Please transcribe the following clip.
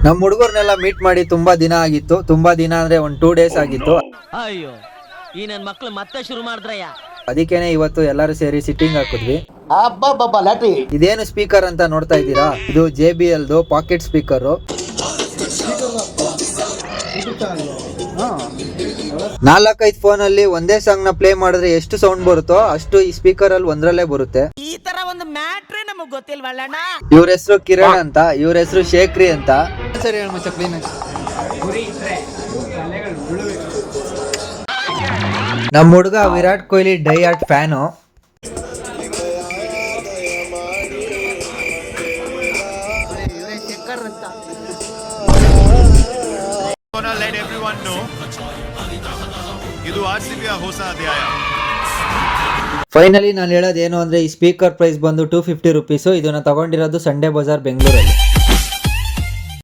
ನಮ್ಮ ಹುಡುಗರ್ನೆಲ್ಲ ಮೀಟ್ ಮಾಡಿ ತುಂಬಾ ದಿನ ಆಗಿತ್ತು. ತುಂಬಾ ದಿನ ಅಂದ್ರೆ ಒಂದು 2 days ಆಗಿತ್ತು. ಅಯ್ಯೋ ಈ ನನ್ ಮಕ್ಳು ಮತ್ತೆ ಶುರು ಮಾಡಿದ್ರಯ್ಯ. ಅದಕ್ಕೇನೆ ಇವತ್ತು ಎಲ್ಲರೂ ಸೇರಿ ಸಿಟ್ಟಿಂಗ್ ಹಾಕಿದ್ವಿ. ಲ್ಯಾಟ್ರಿ ಇದೇನು ಸ್ಪೀಕರ್ ಅಂತ ನೋಡ್ತಾ ಇದ್ದೀರಾ, ಇದು JBL ಪಾಕೆಟ್ ಸ್ಪೀಕರ್. 4-5 ಫೋನ್ ಅಲ್ಲಿ ಒಂದೇ ಸಾಂಗ್ ನ ಪ್ಲೇ ಮಾಡಿದ್ರೆ ಎಷ್ಟು ಸೌಂಡ್ ಬರುತ್ತೋ ಅಷ್ಟು ಈ ಸ್ಪೀಕರ್ ಅಲ್ಲಿ ಒಂದ್ರಲ್ಲೇ ಬರುತ್ತೆ. ಈ ತರ ಒಂದು ಮ್ಯಾಟ್ರೇ ನಮಗ್ ಗೊತ್ತಿಲ್ವಲ್ಲಣ್ಣ. ಇವ್ರ ಹೆಸರು ಕಿರಣ್ ಅಂತ, ಇವ್ರ ಹೆಸರು ಶೇಖ್ರಿ ಅಂತ. ಸರಿ ಹೇಳ ಮಚ್ಚ ಕ್ಲೀನ್ ಆಗಿ. ನಮ್ಮ ಹುಡುಗ Virat Kohli die hard fan. Let everyone know ಇದು RCB ಹೊಸ ಅಧ್ಯಾಯ. ಫೈನಲಿ ನಾನು ಹೇಳೋದು ಏನು ಅಂದ್ರೆ ಈ ಸ್ಪೀಕರ್ ಪ್ರೈಸ್ ಬಂದು 250 ರೂಪೀಸು. ಇದನ್ನ ತಗೊಂಡಿರೋದು ಸಂಡೇ ಬಜಾರ್ ಬೆಂಗಳೂರಲ್ಲಿ.